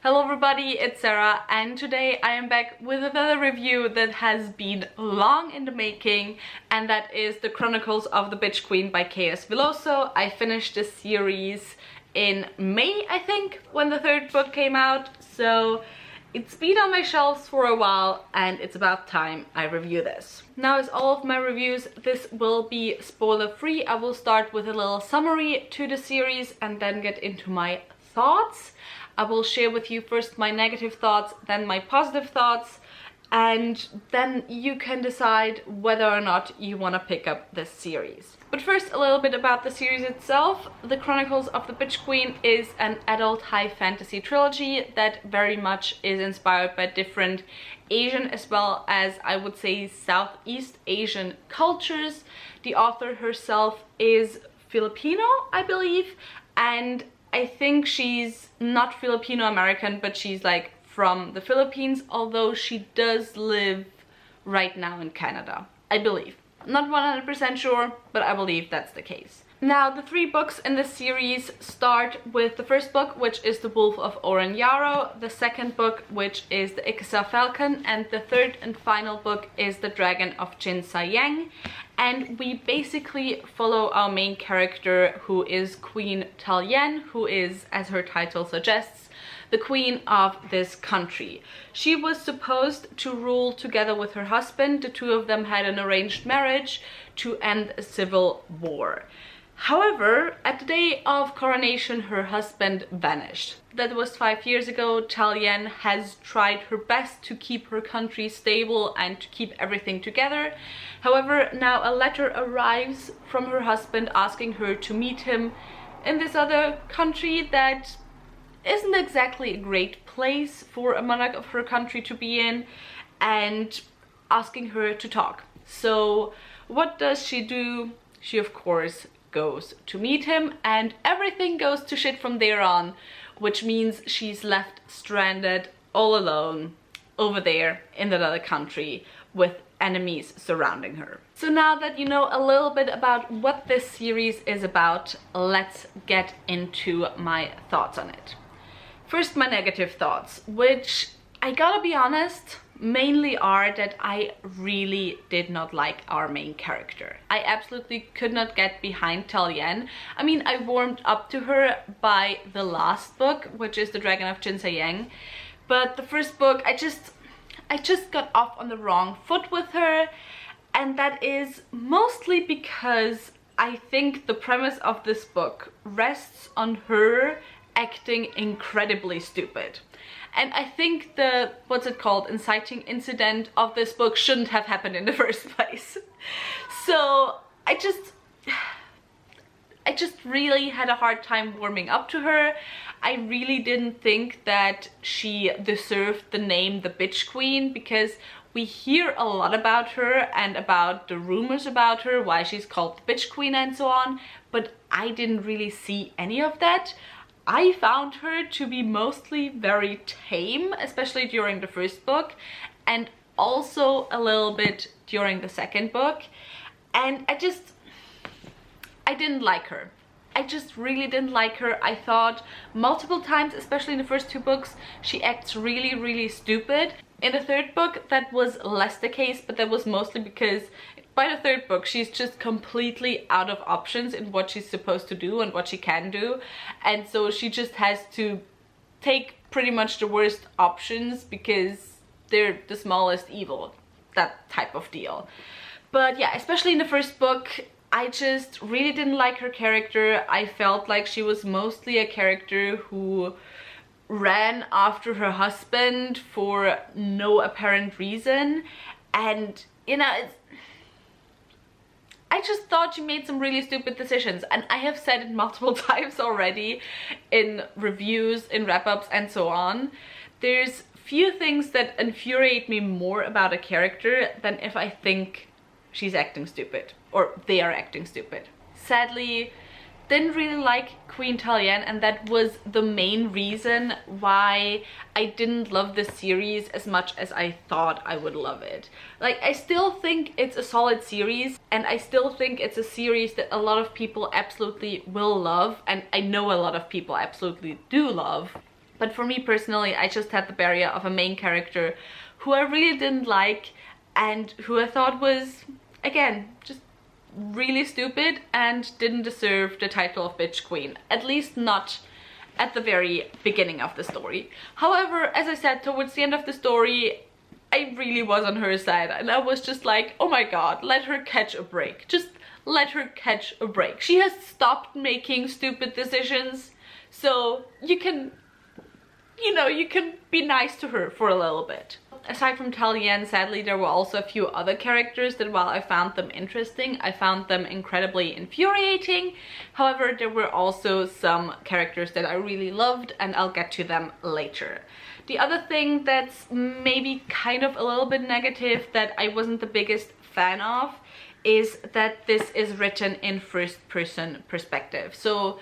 Hello everybody, it's Sarah, and today I am back with another review that has been long in the making, and that is the Chronicles of the Bitch Queen by K.S. Veloso. I finished this series in May, I think, when the third book came out, so it's been on my shelves for a while and it's about time I review this. Now, as all of my reviews, this will be spoiler free. I will start with a little summary to the series and then get into my thoughts. I will share with you first my negative thoughts, then my positive thoughts, and then you can decide whether or not you want to pick up this series. But first, a little bit about the series itself. The Chronicles of the Bitch Queen is an adult high fantasy trilogy that very much is inspired by different Asian as well as, I would say, Southeast Asian cultures. The author herself is Filipino, I believe, and I think she's not Filipino-American, but she's like from the Philippines, although she does live right now in Canada, I believe. Not 100% sure, but I believe that's the case. Now, the three books in the series start with the first book, which is The Wolf of Oren Yarrow, the second book, which is The Ikasa Falcon, and the third and final book is The Dragon of Jin Sayang. And we basically follow our main character, who is Queen Talyien, who is, as her title suggests, the queen of this country. She was supposed to rule together with her husband. The two of them had an arranged marriage to end a civil war. However, at the day of coronation, her husband vanished. That was 5 years ago. Talyien has tried her best to keep her country stable and to keep everything together. However, now a letter arrives from her husband asking her to meet him in this other country that isn't exactly a great place for a monarch of her country to be in, and asking her to talk. So what does she do? She, of course, goes to meet him, and everything goes to shit from there on, which means she's left stranded all alone over there in that other country with enemies surrounding her. So now that you know a little bit about what this series is about, let's get into my thoughts on it. First, my negative thoughts, which I gotta be honest, mainly are that I really did not like our main character. I absolutely could not get behind Talyien. I mean, I warmed up to her by the last book, which is The Dragon of Jin Sayang, but the first book, I just got off on the wrong foot with her, and that is mostly because I think the premise of this book rests on her acting incredibly stupid. And I think the, what's it called, inciting incident of this book shouldn't have happened in the first place. So I just really had a hard time warming up to her. I really didn't think that she deserved the name the Bitch Queen, because we hear a lot about her and about the rumors about her, why she's called the Bitch Queen and so on, but I didn't really see any of that. I found her to be mostly very tame, especially during the first book, and also a little bit during the second book. And I didn't like her. I just really didn't like her. I thought multiple times, especially in the first two books, she acts really, really stupid. In the third book, that was less the case, but that was mostly because by the third book, she's just completely out of options in what she's supposed to do and what she can do. And so she just has to take pretty much the worst options because they're the smallest evil, that type of deal. But yeah, especially in the first book, I just really didn't like her character. I felt like she was mostly a character who ran after her husband for no apparent reason. And, you know, I just thought she made some really stupid decisions, and I have said it multiple times already in reviews, in wrap-ups and so on. There's few things that infuriate me more about a character than if I think she's acting stupid or they are acting stupid. Sadly, didn't really like Queen Talyien, and that was the main reason why I didn't love the series as much as I thought I would love it. Like, I still think it's a solid series, and I still think it's a series that a lot of people absolutely will love, and I know a lot of people absolutely do love. But for me personally, I just had the barrier of a main character who I really didn't like and who I thought was, again, just really stupid and didn't deserve the title of bitch queen, at least not at the very beginning of the story. However, as I said, towards the end of the story, I really was on her side, and I was just like, oh my god, let her catch a break. Just let her catch a break. She has stopped making stupid decisions, so you can, you know, you can be nice to her for a little bit. Aside from Talyien, sadly, there were also a few other characters that, while I found them interesting, I found them incredibly infuriating. However, there were also some characters that I really loved, and I'll get to them later. The other thing that's maybe kind of a little bit negative that I wasn't the biggest fan of is that this is written in first-person perspective. So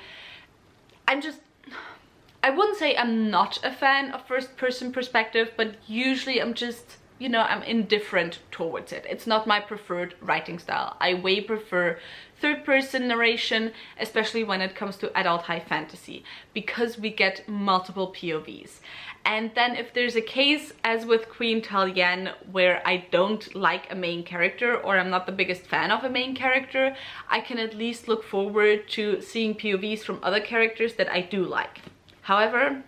I wouldn't say I'm not a fan of first-person perspective, but usually I'm just, you know, I'm indifferent towards it. It's not my preferred writing style. I way prefer third-person narration, especially when it comes to adult high fantasy, because we get multiple POVs. And then if there's a case, as with Queen Talyien, where I don't like a main character or I'm not the biggest fan of a main character, I can at least look forward to seeing POVs from other characters that I do like. However,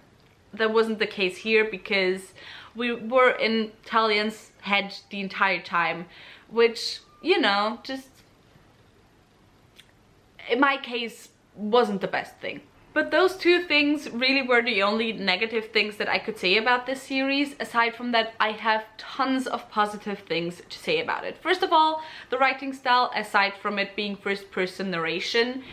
that wasn't the case here, because we were in Talyien's head the entire time, which, you know, just in my case wasn't the best thing. But those two things really were the only negative things that I could say about this series. Aside from that, I have tons of positive things to say about it. First of all, the writing style, aside from it being first-person narration,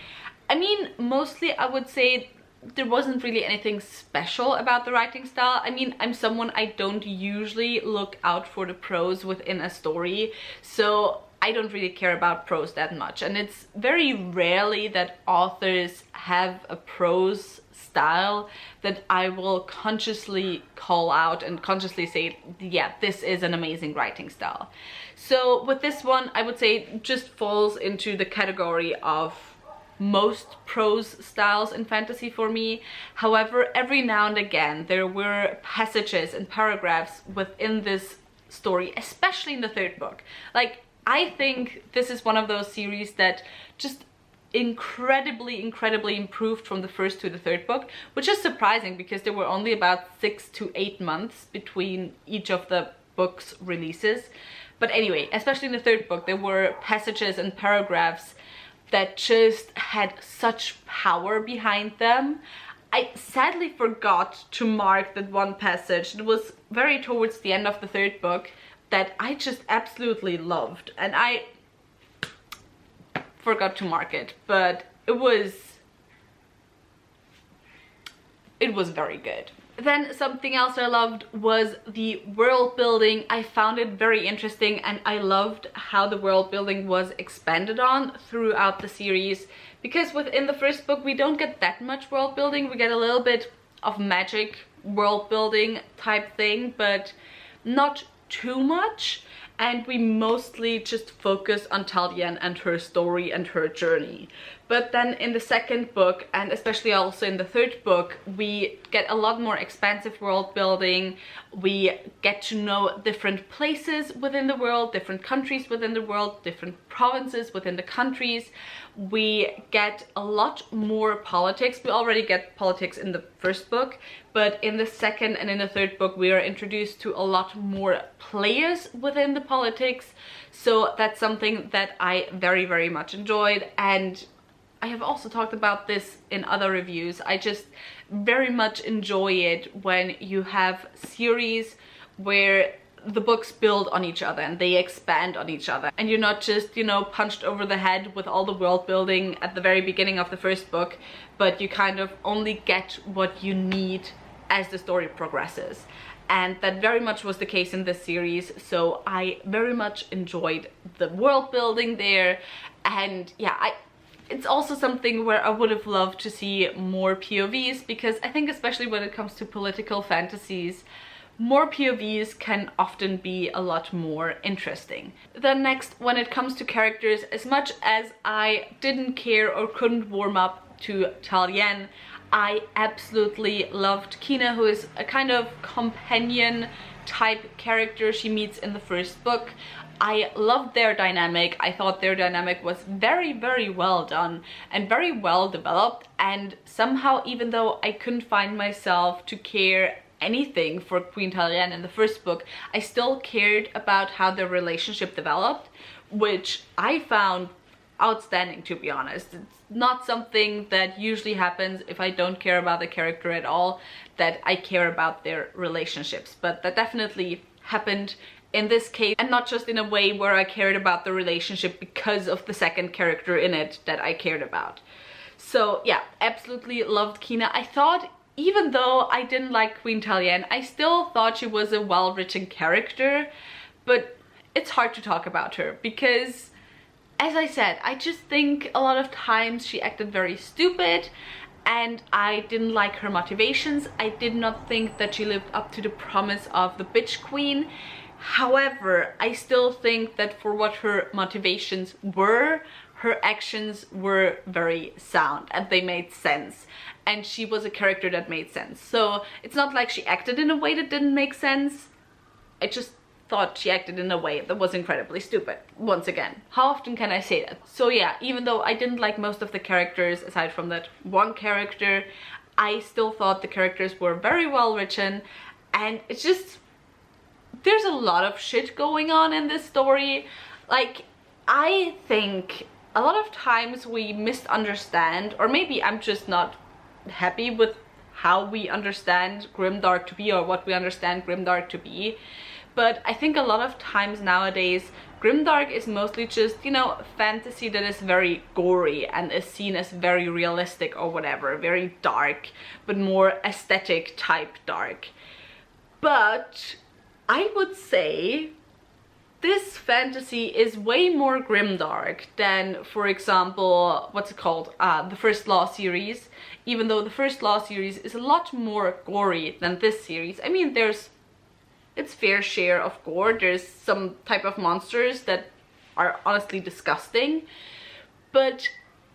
I mean, mostly I would say there wasn't really anything special about the writing style. I mean, I'm someone, I don't usually look out for the prose within a story, so I don't really care about prose that much. And it's very rarely that authors have a prose style that I will consciously call out and consciously say, yeah, this is an amazing writing style. So with this one, I would say it just falls into the category of most prose styles in fantasy for me. However, every now and again there were passages and paragraphs within this story, especially in the third book. Like, I think this is one of those series that just incredibly improved from the first to the third book, which is surprising because there were only about 6 to 8 months between each of the book's releases. But anyway, especially in the third book, there were passages and paragraphs that just had such power behind them. I sadly forgot to mark that one passage. It was very towards the end of the third book that I just absolutely loved, and I forgot to mark it, but it was very good. Then something else I loved was the world building. I found it very interesting, and I loved how the world building was expanded on throughout the series, because within the first book we don't get that much world building. We get a little bit of magic world building type thing, but not too much, and we mostly just focus on Talyien and her story and her journey. But then in the second book, and especially also in the third book, we get a lot more expansive world building. We get to know different places within the world, different countries within the world, different provinces within the countries. We get a lot more politics. We already get politics in the first book, but in the second and in the third book we are introduced to a lot more players within the politics. So that's something that I very much enjoyed, and I have also talked about this in other reviews. I just very much enjoy it when you have series where the books build on each other and they expand on each other, and you're not just, you know, punched over the head with all the world building at the very beginning of the first book, but you kind of only get what you need as the story progresses. And that very much was the case in this series, so I very much enjoyed the world building there. And yeah, it's also something where I would have loved to see more POVs, because I think especially when it comes to political fantasies, more POVs can often be a lot more interesting. Then next, when it comes to characters, as much as I didn't care or couldn't warm up to Talyien, I absolutely loved Kina, who is a kind of companion type character she meets in the first book. I loved their dynamic. I thought their dynamic was very, very well done and very well developed, and somehow, even though I couldn't find myself to care anything for Queen Talyien in the first book, I still cared about how their relationship developed, which I found outstanding, to be honest. It's not something that usually happens if I don't care about the character at all, that I care about their relationships, but that definitely happened in this case, and not just in a way where I cared about the relationship because of the second character in it that I cared about. So yeah, absolutely loved Kina. I thought, even though I didn't like Queen Talyien, I still thought she was a well-written character, but it's hard to talk about her because, as I said, I just think a lot of times she acted very stupid, and I didn't like her motivations. I did not think that she lived up to the promise of the bitch queen. However, I still think that for what her motivations were, her actions were very sound and they made sense, and she was a character that made sense. So it's not like she acted in a way that didn't make sense. I just thought she acted in a way that was incredibly stupid. Once again, how often can I say that? So yeah, even though I didn't like most of the characters aside from that one character, I still thought the characters were very well written, and it's just, there's a lot of shit going on in this story. Like, I think a lot of times we misunderstand, or maybe I'm just not happy with how we understand grimdark to be, or what we understand grimdark to be. But I think a lot of times nowadays, grimdark is mostly just, you know, fantasy that is very gory and is seen as very realistic or whatever, very dark, but more aesthetic type dark. But I would say this fantasy is way more grimdark than, for example, what's it called? The First Law series. Even though the First Law series is a lot more gory than this series. I mean, there's its fair share of gore. There's some type of monsters that are honestly disgusting. But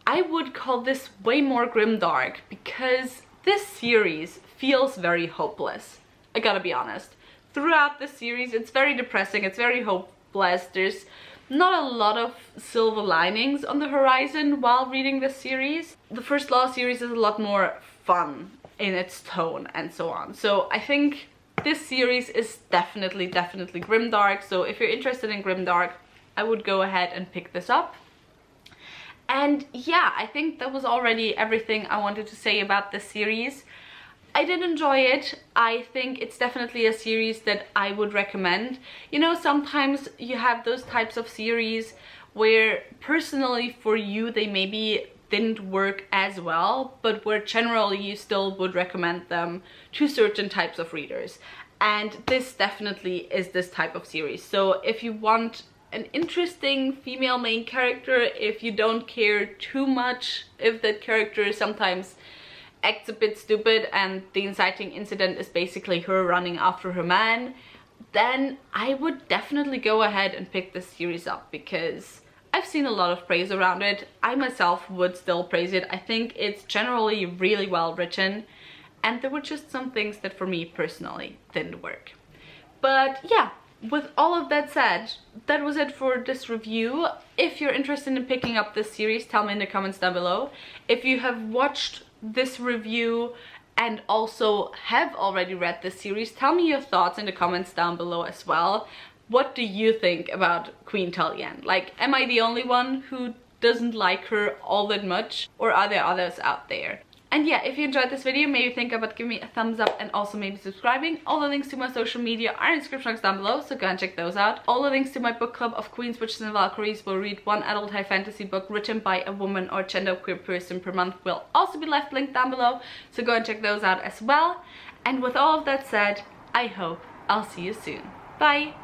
I would call this way more grimdark because this series feels very hopeless. I gotta be honest. Throughout the series, it's very depressing, it's very hopeless. There's not a lot of silver linings on the horizon while reading this series. The First Law series is a lot more fun in its tone and so on. So I think this series is definitely grimdark. So if you're interested in grimdark, I would go ahead and pick this up. And yeah, I think that was already everything I wanted to say about this series. I did enjoy it. I think it's definitely a series that I would recommend. You know, sometimes you have those types of series where personally for you they maybe didn't work as well, but where generally you still would recommend them to certain types of readers. And this definitely is this type of series. So if you want an interesting female main character, if you don't care too much if that character sometimes acts a bit stupid and the inciting incident is basically her running after her man, then I would definitely go ahead and pick this series up because I've seen a lot of praise around it. I myself would still praise it. I think it's generally really well written, and there were just some things that for me personally didn't work. But yeah, with all of that said, that was it for this review. If you're interested in picking up this series, tell me in the comments down below. If you have watched this review and also have already read this series, tell me your thoughts in the comments down below as well. What do you think about Queen Talyien? Like, am I the only one who doesn't like her all that much, or are there others out there? And yeah, if you enjoyed this video, maybe think about giving me a thumbs up and also maybe subscribing. All the links to my social media are in the description box down below, so go and check those out. All the links to my book club of Queens, Witches and Valkyries will read one adult high fantasy book written by a woman or genderqueer person per month will also be left linked down below, so go and check those out as well. And with all of that said, I hope I'll see you soon. Bye!